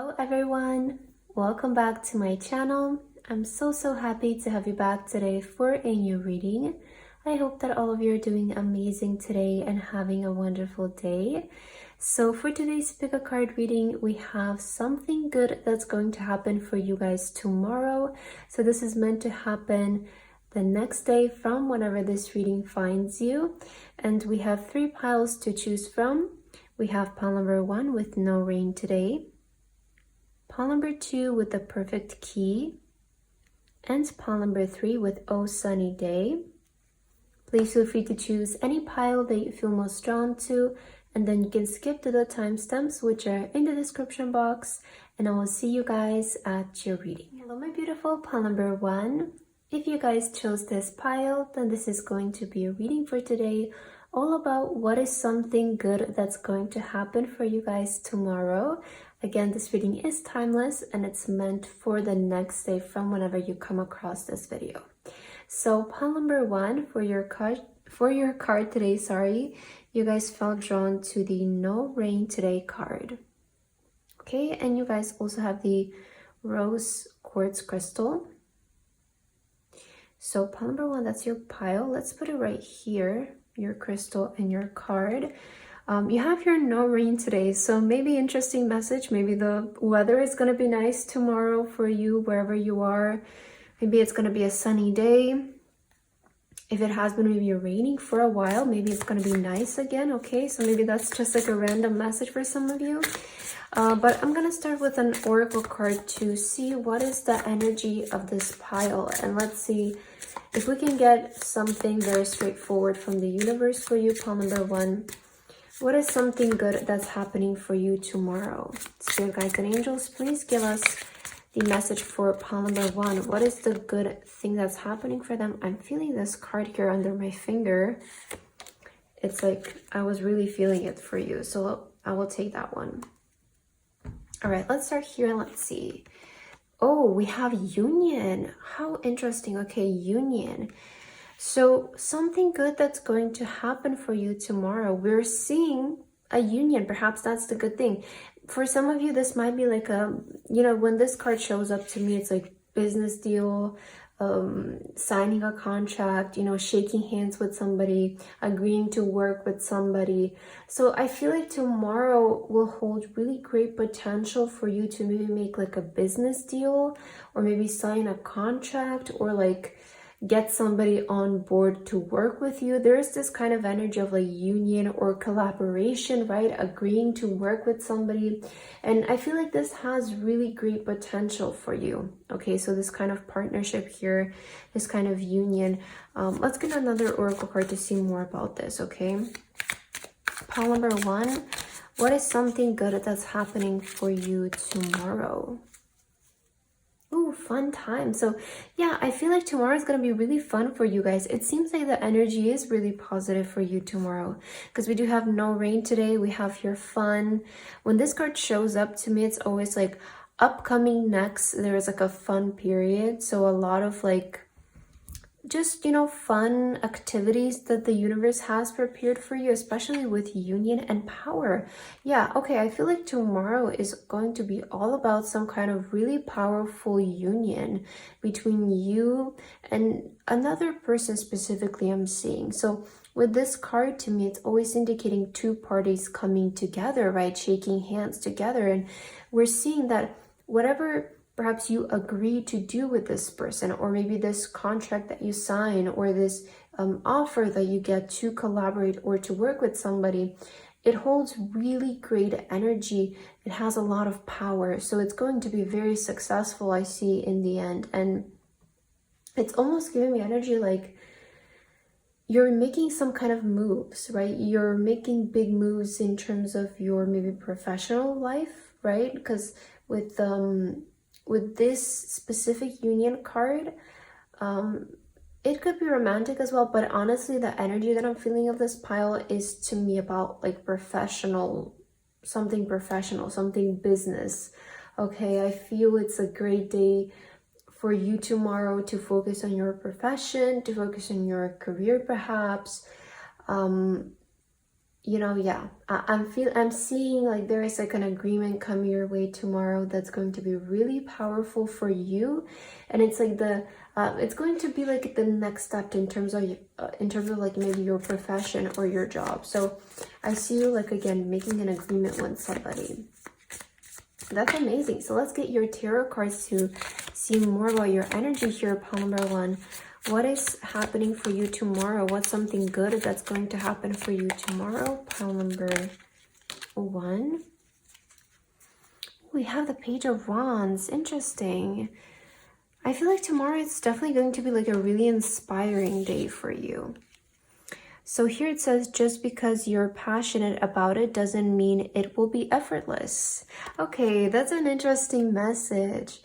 Hello everyone, welcome back to my channel. I'm so happy to have you back today for a new reading. I hope that all of you are doing amazing today and having a wonderful day. So for today's pick a card reading, we have something good that's going to happen for you guys tomorrow. So this is meant to happen the next day from whenever this reading finds you. And we have 3 piles to choose from. We have pile number 1 with no rain today, pile number 2 with the perfect key, and pile number 3 with oh sunny day. Please feel free to choose any pile that you feel most drawn to, and then you can skip to the timestamps which are in the description box, and I will see you guys at your reading. Hello my beautiful pile number 1. If you guys chose this pile, then this is going to be a reading for today, all about what is something good that's going to happen for you guys tomorrow. Again, this reading is timeless and it's meant for the next day from whenever you come across this video. So pile number 1 for your card today, you guys felt drawn to the no rain today card. Okay, and you guys also have the rose quartz crystal. So pile number 1, that's your pile. Let's put it right here, your crystal and your card. You have your no rain today, so maybe interesting message. Maybe the weather is going to be nice tomorrow for you wherever you are. Maybe it's going to be a sunny day. If it has been maybe raining for a while, maybe it's going to be nice again. Okay, so maybe that's just like a random message for some of you. But I'm going to start with an oracle card to see what is the energy of this pile, and let's see if we can get something very straightforward from the universe for you. Pile number 1, what is something good that's happening for you tomorrow? Spirit guides and angels, please give us the message for pile number 1. What is the good thing that's happening for them? I'm feeling this card here under my finger. It's like I was really feeling it for you, so I will take that one. All right, let's start here and let's see. Oh, we have union. How interesting. Okay, union. So something good that's going to happen for you tomorrow. We're seeing a union. Perhaps that's the good thing. For some of you, this might be like a, when this card shows up to me, it's like business deal, signing a contract, shaking hands with somebody, agreeing to work with somebody. So I feel like tomorrow will hold really great potential for you to maybe make like a business deal, or maybe sign a contract, or like get somebody on board to work with you. There's this kind of energy of like union or collaboration, right? Agreeing to work with somebody. And I feel like this has really great potential for you. Okay, so this kind of partnership here, this kind of union. Let's get another oracle card to see more about this, okay? Pile number 1, what is something good that's happening for you tomorrow? Ooh, fun time. So yeah, I feel like tomorrow is going to be really fun for you guys. It seems like the energy is really positive for you tomorrow, because we do have no rain today. We have your fun. When this card shows up to me, it's always like upcoming next. There's like a fun period. So a lot of like just, fun activities that the universe has prepared for you, especially with union and power. Yeah, okay, I feel like tomorrow is going to be all about some kind of really powerful union between you and another person specifically I'm seeing. So with this card, to me, it's always indicating 2 parties coming together, right? Shaking hands together. And we're seeing that whatever perhaps you agree to do with this person, or maybe this contract that you sign, or this offer that you get to collaborate or to work with somebody, it holds really great energy. It has a lot of power. So it's going to be very successful, I see, in the end. And it's almost giving me energy like you're making some kind of moves, right? You're making big moves in terms of your maybe professional life, right? Because with this specific union card, it could be romantic as well, but honestly, the energy that I'm feeling of this pile is to me about like something professional, something business. Okay, I feel it's a great day for you tomorrow to focus on your profession, to focus on your career perhaps. you know, yeah, I'm seeing like there is like an agreement coming your way tomorrow that's going to be really powerful for you, and it's like it's going to be like the next step in terms of like maybe your profession or your job. So I see you like again making an agreement with somebody. That's amazing. So let's get your tarot cards to see more about your energy here, pile number 1. What is happening for you tomorrow? What's something good that's going to happen for you tomorrow? Pile number 1. We have the Page of Wands. Interesting. I feel like tomorrow it's definitely going to be like a really inspiring day for you. So here it says, just because you're passionate about it doesn't mean it will be effortless. Okay, that's an interesting message.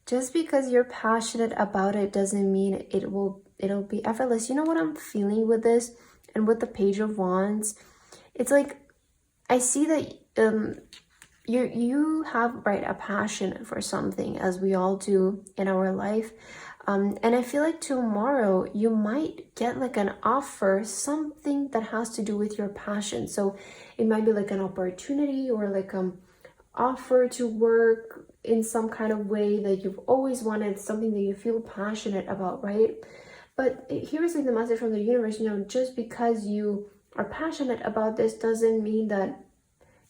Just because you're passionate about it doesn't mean it'll be effortless. You know what I'm feeling with this and with the Page of Wands? It's like I see that you have, right, a passion for something, as we all do in our life. And I feel like tomorrow you might get like an offer, something that has to do with your passion. So it might be like an opportunity or like offer to work in some kind of way that you've always wanted, something that you feel passionate about, right? But here's like the message from the universe, you know, just because you are passionate about this doesn't mean that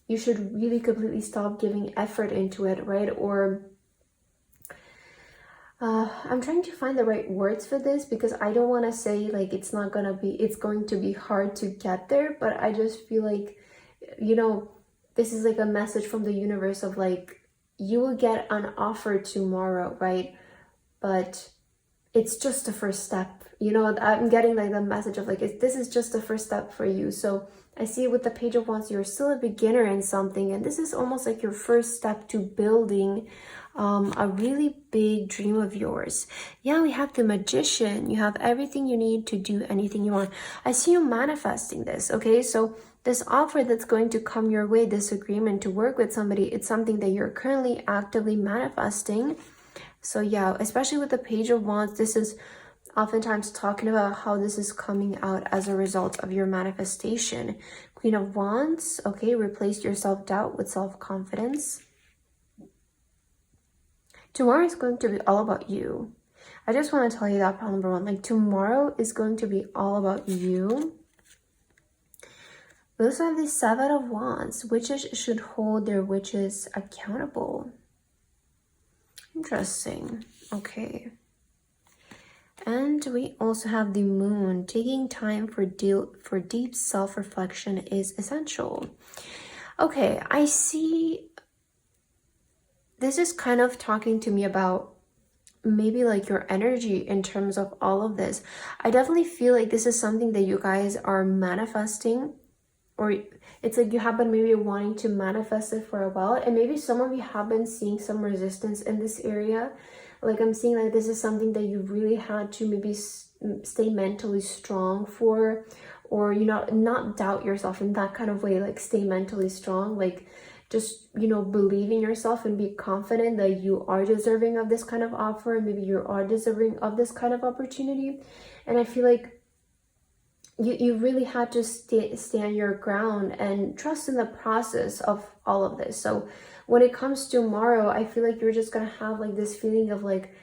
you should really completely stop giving effort into it, right? Or I'm trying to find the right words for this, because I don't want to say like it's going to be hard to get there, but I just feel like, you know, this is like a message from the universe of like, you will get an offer tomorrow, right? But it's just the first step. You know, I'm getting like the message of like, this is just the first step for you. So I see with the Page of Wands, you're still a beginner in something, and this is almost like your first step to building a really big dream of yours. Yeah, we have the Magician. You have everything you need to do anything you want. I see you manifesting this, okay? So this offer that's going to come your way, this agreement to work with somebody, it's something that you're currently actively manifesting. So yeah, especially with the Page of Wands, this is oftentimes talking about how this is coming out as a result of your manifestation. Queen of Wands, okay, replace your self-doubt with self-confidence. Tomorrow is going to be all about you. I just want to tell you that, pile number 1. Like, tomorrow is going to be all about you. We also have the 7 of Wands. Witches should hold their witches accountable. Interesting. Okay. And we also have the Moon. Taking time for deep self-reflection is essential. Okay, I see this is kind of talking to me about maybe like your energy in terms of all of this. I definitely feel like this is something that you guys are manifesting, or it's like you have been maybe wanting to manifest it for a while, and maybe some of you have been seeing some resistance in this area. Like I'm seeing like this is something that you really had to maybe stay mentally strong for, or, you know, not doubt yourself in that kind of way, like stay mentally strong, like just, you know, believe in yourself and be confident that you are deserving of this kind of offer, and maybe you are deserving of this kind of opportunity. And I feel like you really had to stand your ground and trust in the process of all of this. So when it comes to tomorrow, I feel like you're just gonna have like this feeling of like,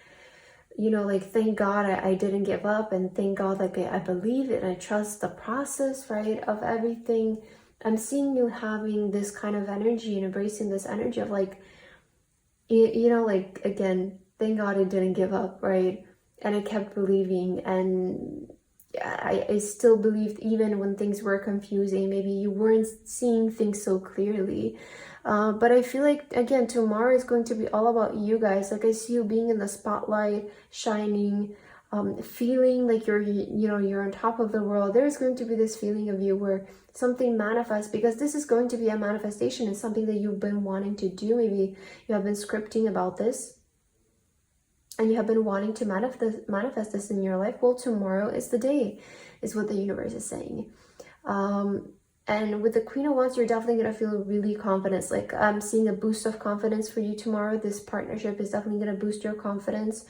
you know, like, thank God I didn't give up, and thank God like I believe it and I trust the process, right, of everything. I'm seeing you having this kind of energy and embracing this energy of like, you know, like, again, thank God I didn't give up, right? And I kept believing, and I still believed even when things were confusing. Maybe you weren't seeing things so clearly. But I feel like, again, tomorrow is going to be all about you guys. Like I see you being in the spotlight, shining, feeling like you're on top of the world. There's going to be this feeling of you where something manifests, because this is going to be a manifestation. It's something that you've been wanting to do. Maybe you have been scripting about this, and you have been wanting to manifest this in your life. Well, tomorrow is the day, is what the universe is saying. And with the Queen of Wands, you're definitely going to feel really confident. Like, I'm seeing a boost of confidence for you tomorrow. This partnership is definitely going to boost your confidence.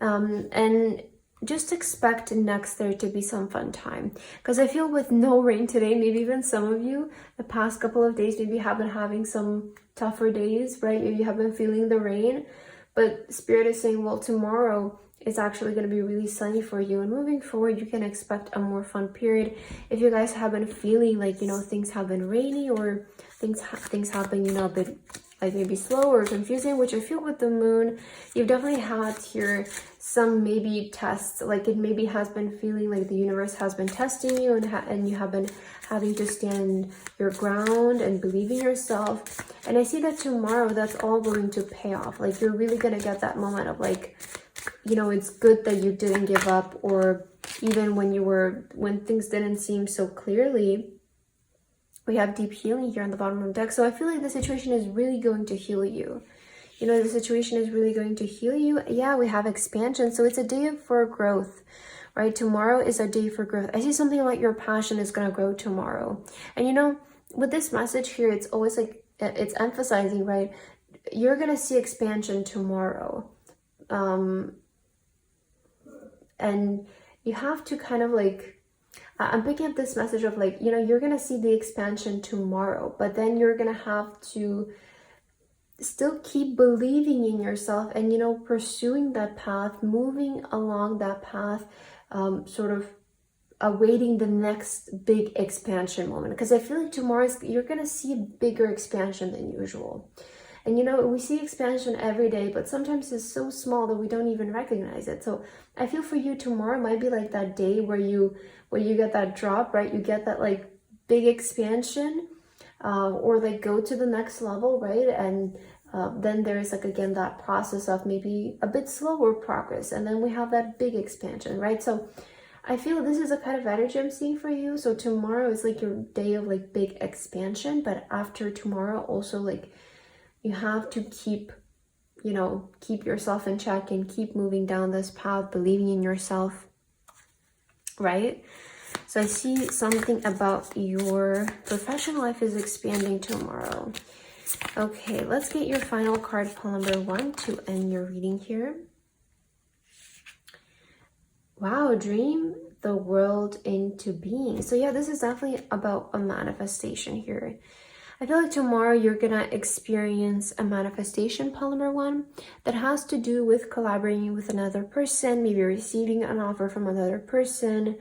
And just expect next there to be some fun time, because I feel with no rain today, maybe even some of you the past couple of days maybe have been having some tougher days, right? You have been feeling the rain, but Spirit is saying, well, tomorrow is actually going to be really sunny for you, and moving forward you can expect a more fun period. If you guys have been feeling like, you know, things have been rainy, or things have been, you know, a bit like maybe slow or confusing, which I feel with the moon, you've definitely had here some maybe tests, like it maybe has been feeling like the universe has been testing you, and you have been having to stand your ground and believe in yourself. And I see that tomorrow that's all going to pay off. Like you're really going to get that moment of like, you know, it's good that you didn't give up, or even when things didn't seem so clearly. We have deep healing here on the bottom of the deck. So I feel like the situation is really going to heal you. You know, the situation is really going to heal you. Yeah, we have expansion. So it's a day for growth, right? Tomorrow is a day for growth. I see something like your passion is going to grow tomorrow. And you know, with this message here, it's always like, it's emphasizing, right? You're going to see expansion tomorrow. And you have to kind of like, I'm picking up this message of like, you know, you're going to see the expansion tomorrow, but then you're going to have to still keep believing in yourself and, you know, pursuing that path, moving along that path, sort of awaiting the next big expansion moment. Because I feel like tomorrow you're going to see a bigger expansion than usual. And you know, we see expansion every day, but sometimes it's so small that we don't even recognize it. So I feel for you tomorrow might be like that day where you get that drop, right? You get that like big expansion, or like go to the next level, right? And then there's like, again, that process of maybe a bit slower progress. And then we have that big expansion, right? So I feel this is a kind of energy I'm seeing for you. So tomorrow is like your day of like big expansion, but after tomorrow also like, you have to keep, you know, keep yourself in check and keep moving down this path, believing in yourself, right? So I see something about your professional life is expanding tomorrow. Okay, let's get your final card, pile number 1, to end your reading here. Wow, dream the world into being. So yeah, this is definitely about a manifestation here. I feel like tomorrow you're gonna experience a manifestation, pile number 1, that has to do with collaborating with another person, maybe receiving an offer from another person,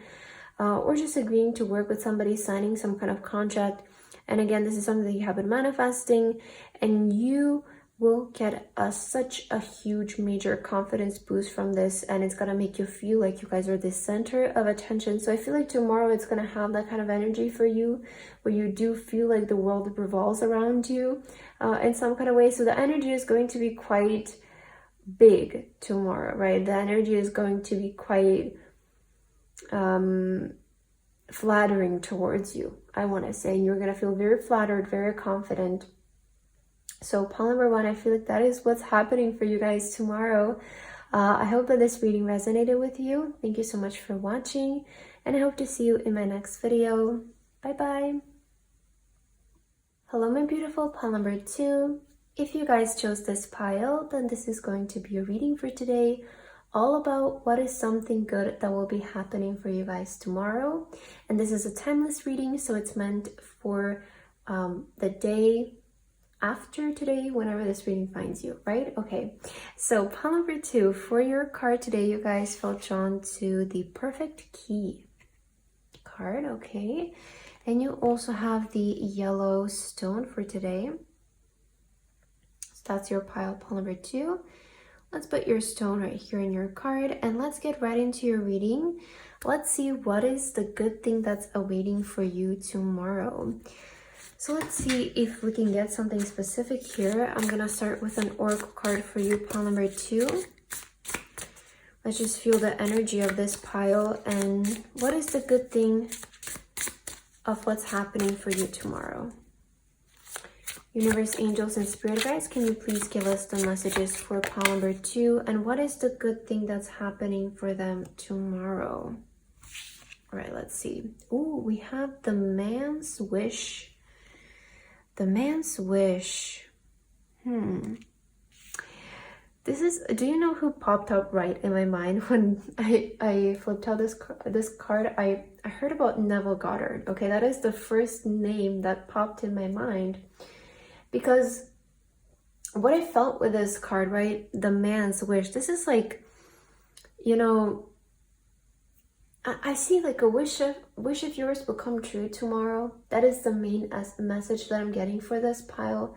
or just agreeing to work with somebody, signing some kind of contract. And again, this is something that you have been manifesting, and you will get such a huge major confidence boost from this, and it's gonna make you feel like you guys are the center of attention. So I feel like tomorrow it's gonna have that kind of energy for you, where you do feel like the world revolves around you in some kind of way. So the energy is going to be quite big tomorrow, right? The energy is going to be quite flattering towards you, I want to say. And you're gonna feel very flattered, very confident. So pile number 1, I feel like that is what's happening for you guys tomorrow. I hope that this reading resonated with you. Thank you so much for watching, and I hope to see you in my next video. Bye-bye. Hello, my beautiful pile number 2. If you guys chose this pile, then this is going to be a reading for today, all about what is something good that will be happening for you guys tomorrow. And this is a timeless reading, so it's meant for the day after today, whenever this reading finds you, right? Okay, so pile number 2, for your card today, you guys felt drawn to the Perfect Key card, okay? And you also have the yellow stone for today. So that's your pile number 2. Let's put your stone right here in your card, and let's get right into your reading. Let's see what is the good thing that's awaiting for you tomorrow. So let's see if we can get something specific here. I'm gonna start with an oracle card for you, pile number 2. Let's just feel the energy of this pile, and what is the good thing of what's happening for you tomorrow. Universe, angels, and spirit guides, can you please give us the messages for pile number 2, and what is the good thing that's happening for them tomorrow? All right, let's see. Oh, we have the man's wish. The man's wish. This is, do you know who popped up right in my mind when I flipped out this card? I heard about Neville Goddard. Okay, that is the first name that popped in my mind, because what I felt with this card, right? The man's wish. This is like, you know, I see like a wish of yours will come true tomorrow. That is the main message that I'm getting for this pile.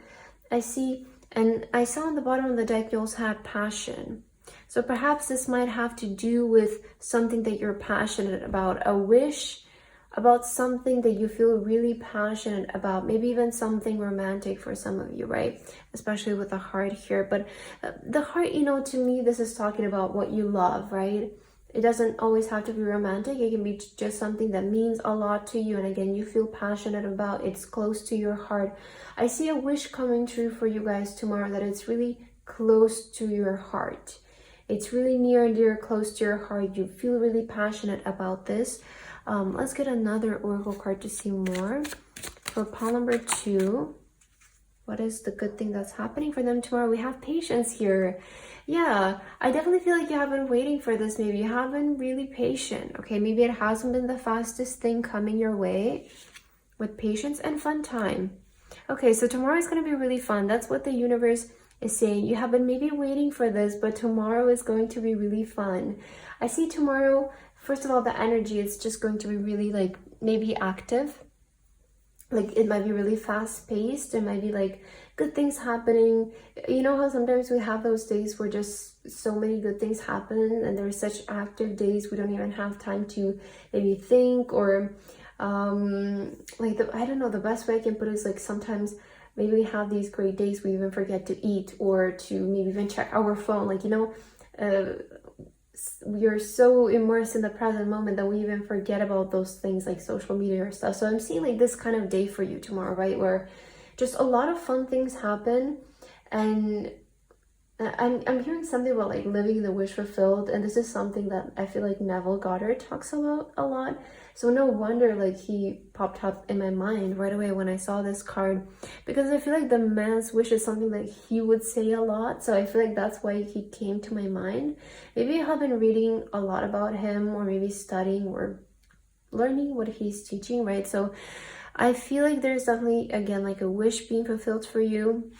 I see, and I saw on the bottom of the deck you also had passion. So perhaps this might have to do with something that you're passionate about, a wish about something that you feel really passionate about, maybe even something romantic for some of you, right? Especially with the heart here. But the heart, you know, to me, this is talking about what you love, right? It doesn't always have to be romantic. It can be just something that means a lot to you. And again, you feel passionate about, it's close to your heart. I see a wish coming true for you guys tomorrow that it's really close to your heart. It's really near and dear, close to your heart. You feel really passionate about this. Let's get another oracle card to see more. For pile number 2, what is the good thing that's happening for them tomorrow? We have patience here. Yeah, I definitely feel like you have been waiting for this. Maybe you have been really patient. Okay, maybe it hasn't been the fastest thing coming your way, with patience and fun time. Okay, so tomorrow is going to be really fun. That's what the universe is saying. You have been maybe waiting for this, but tomorrow is going to be really fun. I see tomorrow, first of all, the energy is just going to be really like maybe active. Like it might be really fast paced. It might be like good things happening. You know how sometimes we have those days where just so many good things happen and there's such active days we don't even have time to maybe think, or like I don't know, the best way I can put it is like sometimes maybe we have these great days we even forget to eat or to maybe even check our phone. Like, you know, we're so immersed in the present moment that we even forget about those things like social media or stuff. So I'm seeing like this kind of day for you tomorrow, right? Where just a lot of fun things happen. And I'm hearing something about like living the wish fulfilled. And this is something that I feel like Neville Goddard talks about a lot. So no wonder like he popped up in my mind right away when I saw this card, because I feel like the man's wish is something that he would say a lot. So I feel like that's why he came to my mind. Maybe I have been reading a lot about him, or maybe studying or learning what he's teaching, right? So I feel like there's definitely, again, like a wish being fulfilled for you.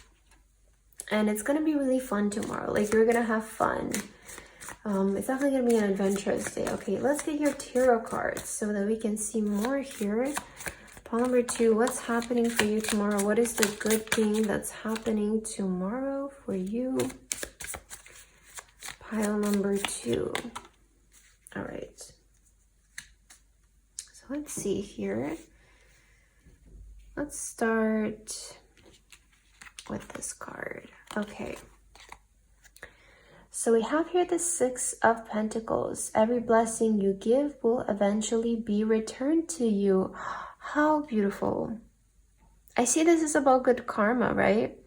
And it's going to be really fun tomorrow. Like you're going to have fun. It's definitely going to be an adventurous day. Okay, let's get your tarot cards so that we can see more here. Pile number 2, what's happening for you tomorrow? What is the good thing that's happening tomorrow for you? Pile number 2. All right. So let's see here. Let's start with this card. Okay. So we have here the 6 of Pentacles. Every blessing you give will eventually be returned to you. How beautiful. I see this is about good karma, right?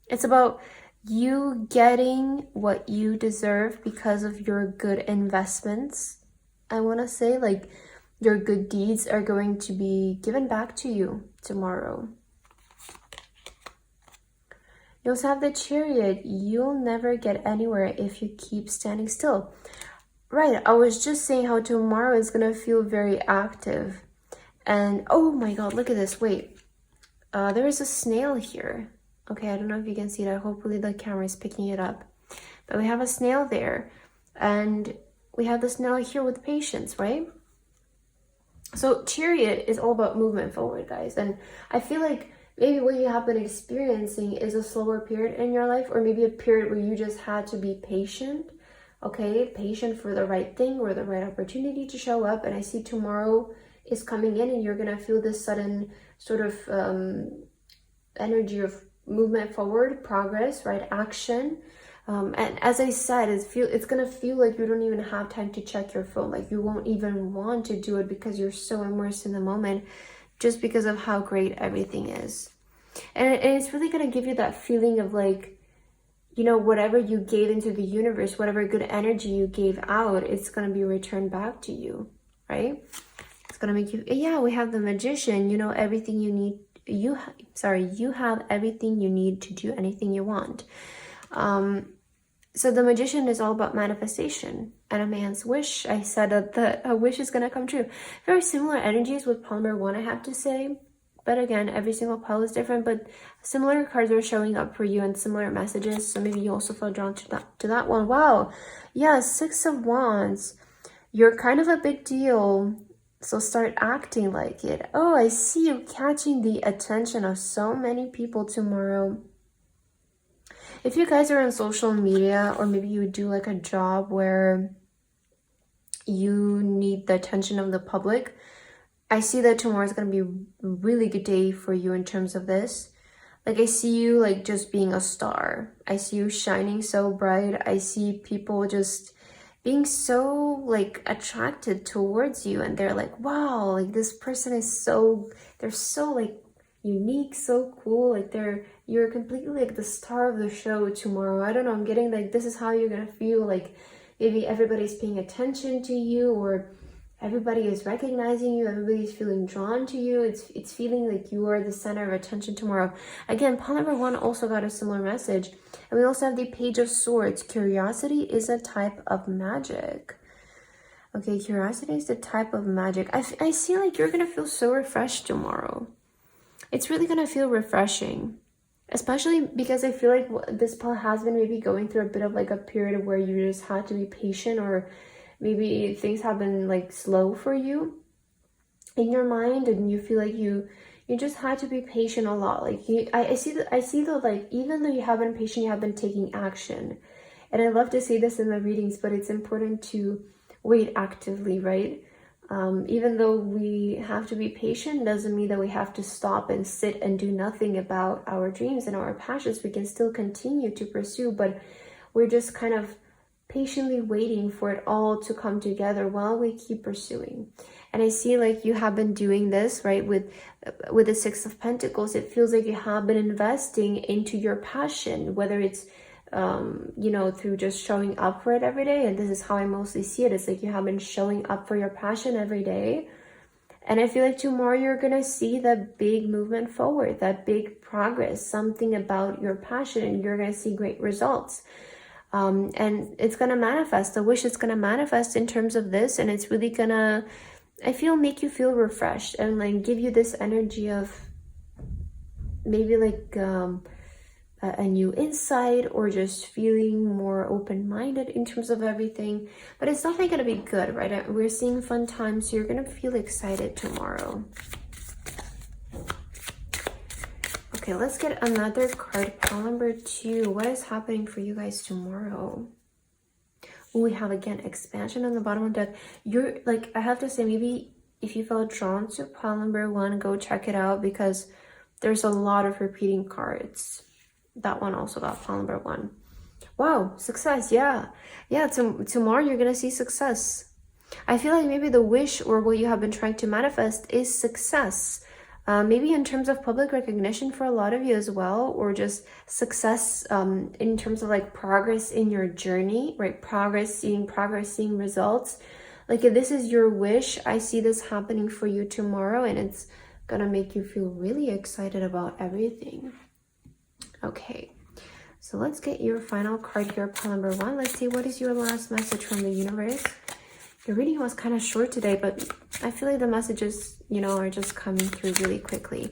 It's about you getting what you deserve because of your good investments. I want to say like your good deeds are going to be given back to you tomorrow. You also have the Chariot. You'll never get anywhere if you keep standing still. Right, I was just saying how tomorrow is going to feel very active. And oh my god, look at this. Wait, there is a snail here. Okay, I don't know if you can see that. Hopefully the camera is picking it up. But we have a snail there. And we have the snail here with patience, right? So Chariot is all about movement forward, guys. And I feel like maybe what you have been experiencing is a slower period in your life, or maybe a period where you just had to be patient, okay? Patient for the right thing or the right opportunity to show up. And I see tomorrow is coming in and you're going to feel this sudden sort of energy of movement forward, progress, right? Action. And as I said, it's going to feel like you don't even have time to check your phone. Like you won't even want to do it because you're so immersed in the moment, just because of how great everything is. And it's really going to give you that feeling of like, you know, whatever you gave into the universe, whatever good energy you gave out, it's going to be returned back to you, right? It's going to make you, yeah, we have the Magician, you know, everything you need, you have everything you need to do anything you want. So the Magician is all about manifestation and a man's wish. I said that a wish is going to come true. Very similar energies with pile number 1, I have to say. But again, every single pile is different, but similar cards are showing up for you and similar messages. So maybe you also feel drawn to that one. Wow. Yeah, 6 of Wands. You're kind of a big deal. So start acting like it. Oh, I see you catching the attention of so many people tomorrow. If you guys are on social media, or maybe you do like a job where you need the attention of the public, I see that tomorrow is going to be a really good day for you in terms of this. Like I see you like just being a star. I see you shining so bright. I see people just being so like attracted towards you, and they're like, wow, like this person is they're so like unique, so cool, like you're completely like the star of the show tomorrow. I don't know, I'm getting like this is how you're gonna feel, like maybe everybody's paying attention to you, or everybody is recognizing you, everybody's feeling drawn to you. It's feeling like you are the center of attention tomorrow. Again, pile number 1 also got a similar message. And we also have the Page of Swords. Curiosity is a type of magic. Okay, curiosity is the type of magic. I see like you're gonna feel so refreshed tomorrow. It's really gonna feel refreshing, especially because I feel like this pile has been maybe going through a bit of like a period where you just had to be patient, or maybe things have been like slow for you in your mind, and you feel like you just had to be patient a lot. Like I see that like even though you have been patient, you have been taking action. And I love to say this in my readings, but it's important to wait actively, right? Even though we have to be patient, doesn't mean that we have to stop and sit and do nothing about our dreams and our passions. We can still continue to pursue, but we're just kind of patiently waiting for it all to come together while we keep pursuing. And I see like you have been doing this, right? With the 6 of Pentacles, it feels like you have been investing into your passion, whether it's you know, through just showing up for it every day. And this is how I mostly see it. It's like you have been showing up for your passion every day. And I feel like tomorrow you're going to see that big movement forward, that big progress, something about your passion, and you're going to see great results. And it's going to manifest. The wish is going to manifest in terms of this. And it's really going to, I feel, make you feel refreshed and like give you this energy of maybe like a new insight, or just feeling more open-minded in terms of everything. But it's definitely going to be good, right? We're seeing fun times, so you're going to feel excited tomorrow. Okay, let's get another card. Pile number 2. What is happening for you guys tomorrow? We have again expansion on the bottom of the deck. You're like, I have to say, maybe if you felt drawn to pile number 1, go check it out, because there's a lot of repeating cards. That one also got pile number 1. Wow, success. Yeah, tomorrow you're gonna see success. I feel like maybe the wish, or what you have been trying to manifest, is success. Maybe in terms of public recognition for a lot of you as well, or just success in terms of like progress in your journey, right? Progress, seeing results. Like if this is your wish, I see this happening for you tomorrow, and it's gonna make you feel really excited about everything. Okay, so let's get your final card here, pile number 1. Let's see, what is your last message from the universe? Your reading was kind of short today, but I feel like the messages, you know, are just coming through really quickly.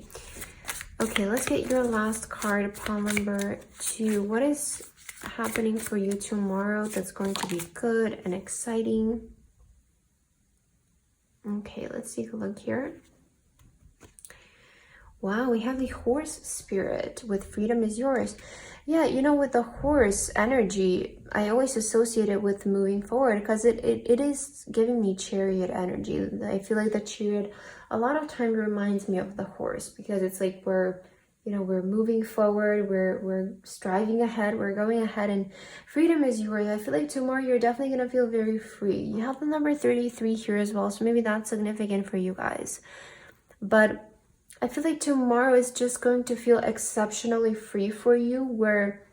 Okay, let's get your last card, pile number 2. What is happening for you tomorrow that's going to be good and exciting? Okay, let's take a look here. Wow, we have the horse spirit with freedom is yours. Yeah, you know, with the horse energy, I always associate it with moving forward, because it is giving me chariot energy. I feel like the chariot a lot of time reminds me of the horse, because it's like we're moving forward, we're striving ahead, we're going ahead, and freedom is yours. I feel like tomorrow you're definitely going to feel very free. You have the number 33 here as well, so maybe that's significant for you guys. But I feel like tomorrow is just going to feel exceptionally free for you, where,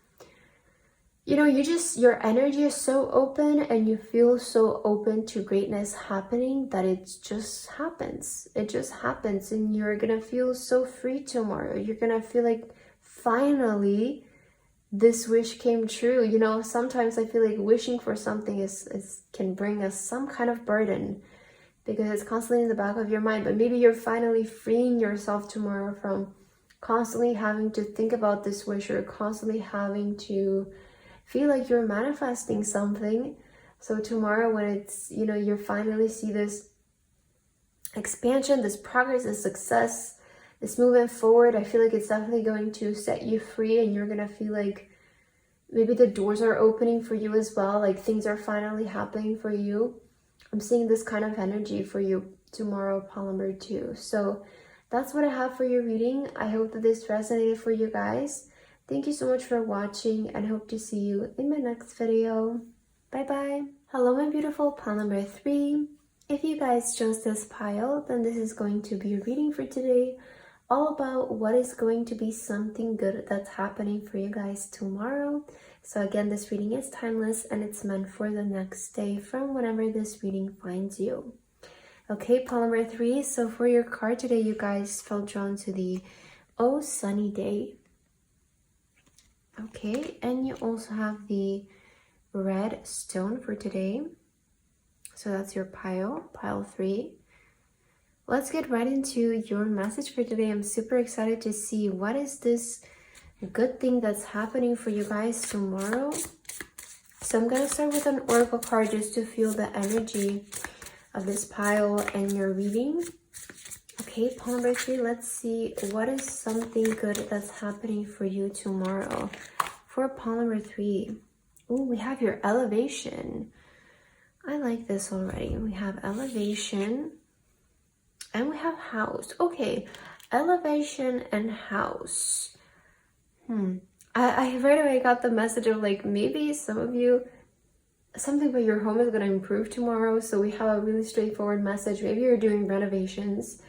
you know, your energy is so open, and you feel so open to greatness happening, that it just happens. It just happens, and you're going to feel so free tomorrow. You're going to feel like finally this wish came true. You know, sometimes I feel like wishing for something can bring us some kind of burden because it's constantly in the back of your mind. But maybe you're finally freeing yourself tomorrow from constantly having to think about this wish, or constantly having to feel like you're manifesting something. So tomorrow, when it's, you know, you finally see this expansion, this progress, this success, this movement forward, I feel like it's definitely going to set you free, and you're gonna feel like maybe the doors are opening for you as well, like things are finally happening for you. I'm seeing this kind of energy for you tomorrow, pile number 2. So that's what I have for your reading. I hope that this resonated for you guys. Thank you so much for watching, and hope to see you in my next video. Bye bye. Hello my beautiful pile number 3. If you guys chose this pile, then this is going to be your reading for today, all about what is going to be something good that's happening for you guys tomorrow. So again, this reading is timeless, and it's meant for the next day from whenever this reading finds you. Okay, pile number 3. So for your card today, you guys felt drawn to the Oh Sunny Day. Okay, and you also have the red stone for today. So that's your pile 3. Let's get right into your message for today. I'm super excited to see what is this good thing that's happening for you guys tomorrow. So I'm gonna start with an oracle card just to feel the energy of this pile and your reading. Okay, pile number 3, let's see what is something good that's happening for you tomorrow. For pile number 3, oh, we have your elevation. I like this already. We have elevation and we have house. Okay, elevation and house. I right away got the message of like, maybe some of you, something about your home is going to improve tomorrow. So we have a really straightforward message. Maybe you're doing renovations.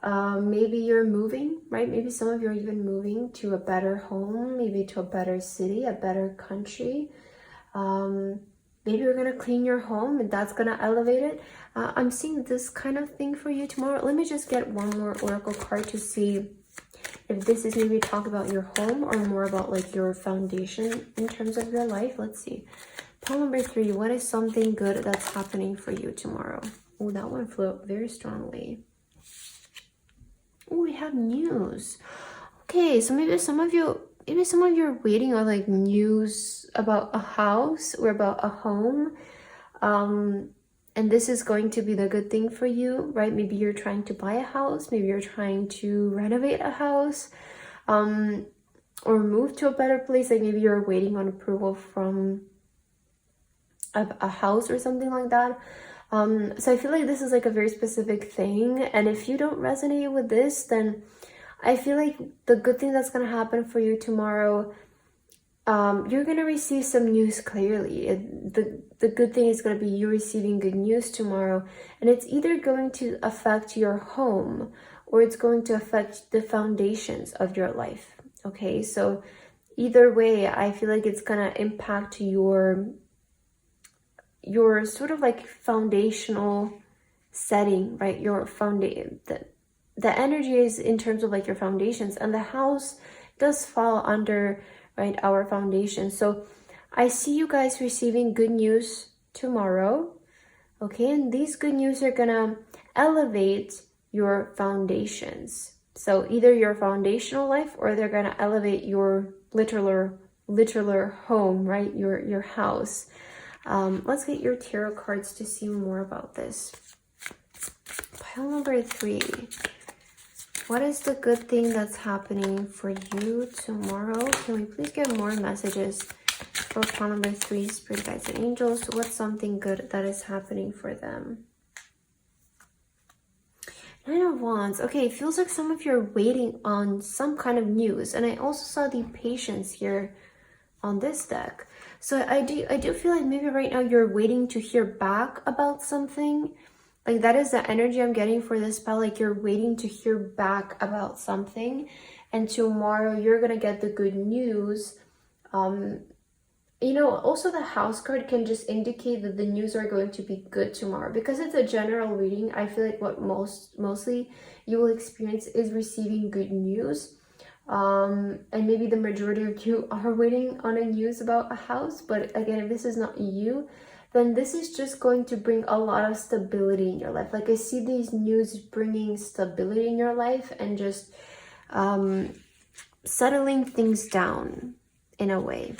Maybe you're moving, right? Maybe some of you are even moving to a better home, maybe to a better city, a better country. Maybe you're going to clean your home and that's going to elevate it. I'm seeing this kind of thing for you tomorrow. Let me just get one more oracle card to see if this is maybe talk about your home or more about like your foundation in terms of your life. Let's see. Pile number 3, what is something good that's happening for you tomorrow? Oh, that one flew up very strongly. Oh, we have news. Okay, so maybe some of you are waiting on like news about a house or about a home. And this is going to be the good thing for you, right? Maybe you're trying to buy a house, maybe you're trying to renovate a house, or move to a better place. Like maybe you're waiting on approval from a house or something like that. So I feel like this is like a very specific thing. And if you don't resonate with this, then I feel like the good thing that's going to happen for you tomorrow, you're going to receive some news clearly. The good thing is going to be you receiving good news tomorrow. And it's either going to affect your home or it's going to affect the foundations of your life. Okay, so either way, I feel like it's going to impact your sort of like foundational setting, right? Your foundation, the energy is in terms of like your foundations, and the house does fall under, right, our foundation. So I see you guys receiving good news tomorrow. Okay, and these good news are gonna elevate your foundations. So either your foundational life, or they're gonna elevate your literal home, right? Your house. Let's get your tarot cards to see more about this. Pile number 3. What is the good thing that's happening for you tomorrow? Can we please get more messages for pile number 3, spirit guides and angels? What's something good that is happening for them? 9 of Wands. Okay, it feels like some of you are waiting on some kind of news. And I also saw the Patience here on this deck. So I do feel like maybe right now you're waiting to hear back about something. Like that is the energy I'm getting for this spell. Like you're waiting to hear back about something, and tomorrow you're gonna get the good news. You know, also the House card can just indicate that the news are going to be good tomorrow. Because it's a general reading, I feel like what mostly you will experience is receiving good news. and maybe the majority of you are waiting on a news about a house. But again, if this is not you, then this is just going to bring a lot of stability in your life. Like I see these news bringing stability in your life and just settling things down in a way.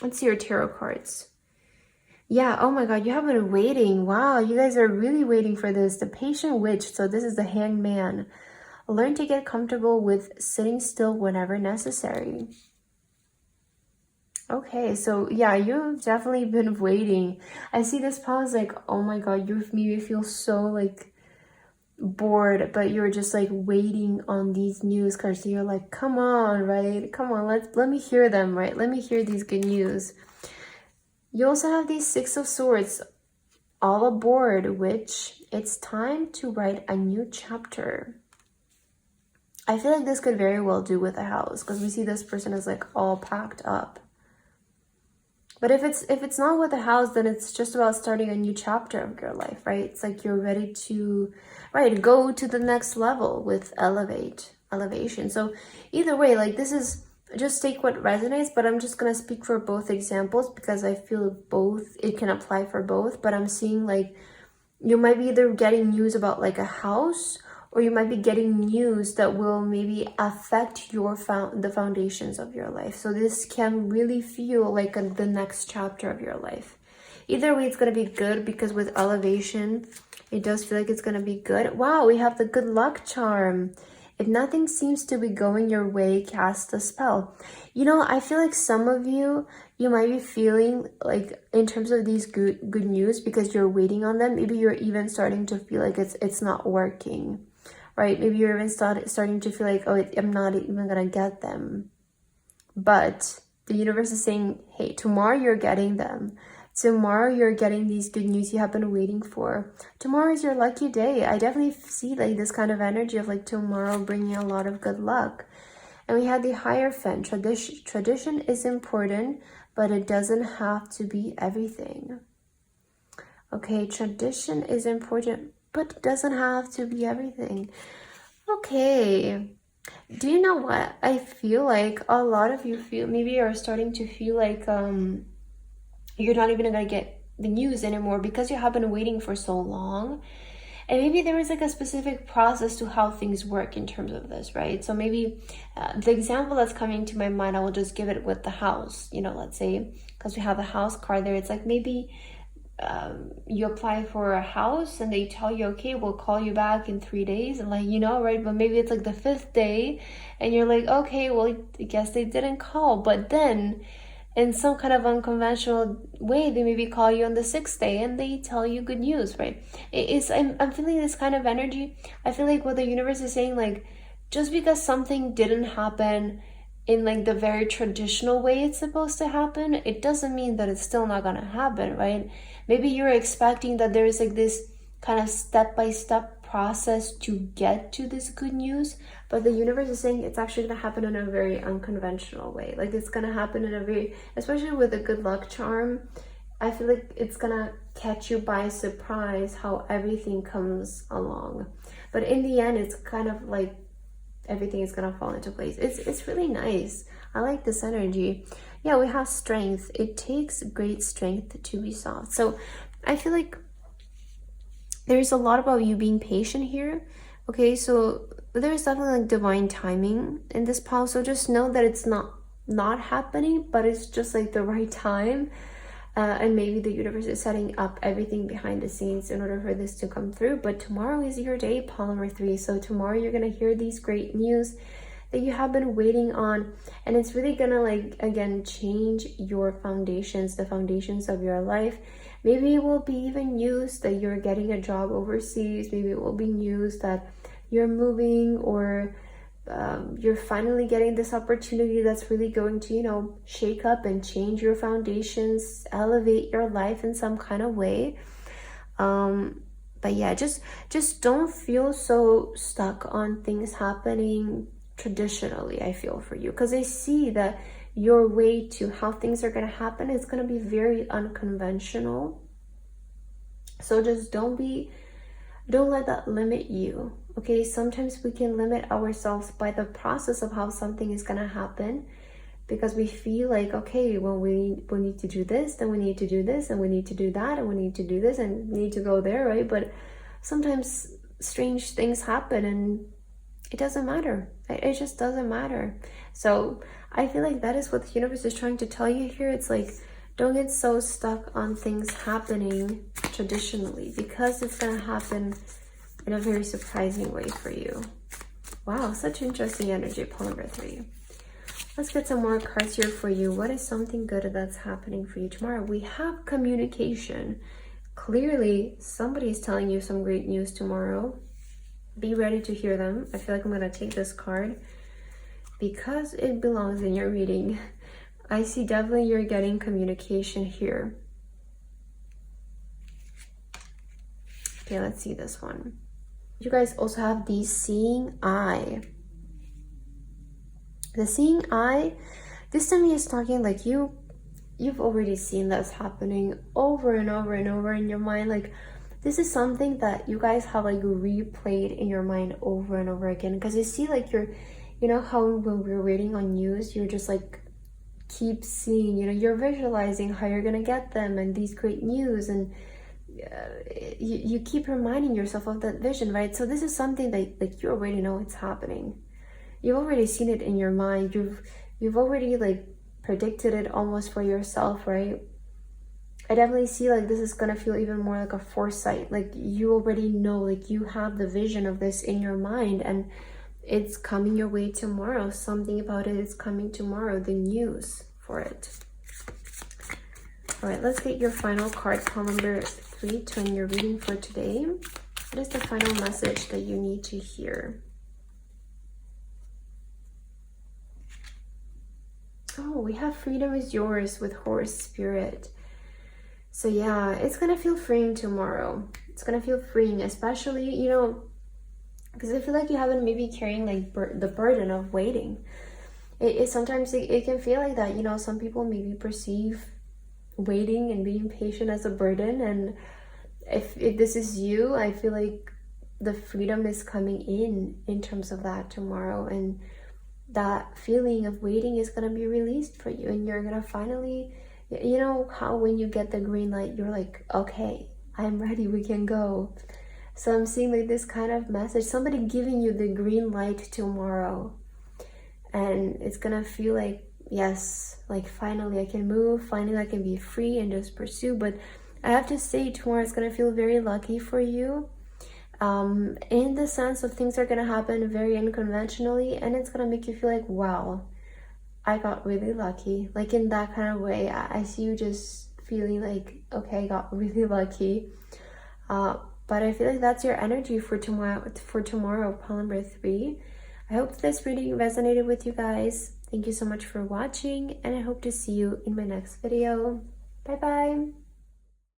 Let's see your tarot cards. Yeah, oh my god, you have been waiting. Wow, you guys are really waiting for this. The patient witch, so this is the hangman. Learn to get comfortable with sitting still whenever necessary. Okay, so yeah, you've definitely been waiting. I see this pause like, oh my god, you've made me feel so like bored, but you're just like waiting on these news cards. So you're like, come on, right? Come on, let me hear them, right? Let me hear these good news. You also have these Six of Swords, all aboard, which it's time to write a new chapter. I feel like this could very well do with a house, because we see this person is like all packed up. But if it's not with a house, then it's just about starting a new chapter of your life, right? It's like you're ready to, right, go to the next level with elevation. So either way, like this is, just take what resonates, but I'm just gonna speak for both examples because I feel both, it can apply for both. But I'm seeing like you might be either getting news about like a house, or you might be getting news that will maybe affect your the foundations of your life. So this can really feel like the next chapter of your life. Either way, it's going to be good, because with elevation, it does feel like it's going to be good. Wow, we have the good luck charm. If nothing seems to be going your way, cast a spell. You know, I feel like some of you might be feeling like, in terms of these good news, because you're waiting on them, maybe you're even starting to feel like it's not working, right? Maybe you're even starting to feel like, oh, I'm not even gonna get them. But the universe is saying, hey, tomorrow you're getting them. Tomorrow you're getting these good news you have been waiting for. Tomorrow is your lucky day. I definitely see like this kind of energy of like tomorrow bringing a lot of good luck. And we had the Hierophant. Tradition is important, but it doesn't have to be everything. Okay, tradition is important, but it doesn't have to be everything. Okay. Do you know what? I feel like a lot of you maybe are starting to feel like you're not even gonna get the news anymore because you have been waiting for so long. And maybe there is like a specific process to how things work in terms of this, right? So maybe the example that's coming to my mind, I will just give it with the house. You know, let's say, because we have the house card there, it's like maybe you apply for a house and they tell you, okay, we'll call you back in 3 days, and like, you know, right? But maybe it's like the 5th day and you're like, okay, well, I guess they didn't call. But then in some kind of unconventional way, they maybe call you on the 6th day and they tell you good news, right? I'm feeling this kind of energy. I feel like what the universe is saying, like, just because something didn't happen in like the very traditional way it's supposed to happen, it doesn't mean that it's still not gonna happen, right? Maybe you're expecting that there is like this kind of step-by-step process to get to this good news, but the universe is saying it's actually going to happen in a very unconventional way. Like it's going to happen in a very, especially with a good luck charm, I feel like it's going to catch you by surprise how everything comes along. But in the end, it's kind of like everything is going to fall into place. It's really nice. I like this energy. Yeah, we have strength. It takes great strength to be soft. So I feel like there's a lot about you being patient here. Okay, so there's definitely like divine timing in this pause. So just know that it's not happening, but it's just like the right time. And maybe the universe is setting up everything behind the scenes in order for this to come through. But tomorrow is your day, pile number 3. So tomorrow you're going to hear these great news that you have been waiting on. And it's really going to, like, again, change your foundations, the foundations of your life. Maybe it will be even news that you're getting a job overseas. Maybe it will be news that you're moving, or you're finally getting this opportunity that's really going to, you know, shake up and change your foundations, elevate your life in some kind of way. But yeah, just don't feel so stuck on things happening traditionally, I feel, for you, because I see that your way to how things are going to happen is going to be very unconventional. So just don't let that limit you. Okay, sometimes we can limit ourselves by the process of how something is gonna happen, because we feel like, okay, well, we need to do this, then we need to do this, and we need to do that, and we need to do this, and we need to go there, right? But sometimes strange things happen and it doesn't matter. It just doesn't matter. So I feel like that is what the universe is trying to tell you here. It's like, don't get so stuck on things happening traditionally, because it's gonna happen in a very surprising way for you. Wow, such interesting energy, pole number 3. Let's get some more cards here for you. What is something good that's happening for you tomorrow? We have communication. Clearly, somebody is telling you some great news tomorrow. Be ready to hear them. I feel like I'm going to take this card because it belongs in your reading. I see definitely you're getting communication here. Okay, let's see this one. You guys also have the seeing eye. The seeing eye, this to me is talking like you've already seen this happening over and over and over in your mind. Like, this is something that you guys have like replayed in your mind over and over again, because you see like you know how when we're reading on news, you're just like keep seeing, you know, you're visualizing how you're gonna get them and these great news, and you keep reminding yourself of that vision, right? So this is something that like you already know it's happening. You've already seen it in your mind. You've already like predicted it almost for yourself, right? I definitely see like this is gonna feel even more like a foresight. Like you already know, like you have the vision of this in your mind, and it's coming your way tomorrow. Something about it is coming tomorrow, the news for it. All right, let's get your final card, pile number 3, to end your reading for today. What is the final message that you need to hear? Oh, we have freedom is yours with horse spirit. So yeah, it's gonna feel freeing tomorrow. It's gonna feel freeing, especially, you know, because I feel like you haven't maybe carrying like the burden of waiting. Sometimes it can feel like that, you know. Some people maybe perceive waiting and being patient as a burden, and if this is you, I feel like the freedom is coming in terms of that tomorrow, and that feeling of waiting is gonna be released for you, and you're gonna finally, you know how when you get the green light, you're like, okay, I'm ready, we can go. So I'm seeing like this kind of message, somebody giving you the green light tomorrow, and it's gonna feel like, yes, like finally I can move, finally I can be free and just pursue. But I have to say, tomorrow is gonna feel very lucky for you, in the sense of things are gonna happen very unconventionally, and it's gonna make you feel like, wow, I got really lucky. Like in that kind of way, I see you just feeling like, okay, I got really lucky. But I feel like that's your energy for tomorrow, pile number 3. I hope this reading resonated with you guys. Thank you so much for watching, and I hope to see you in my next video. Bye bye.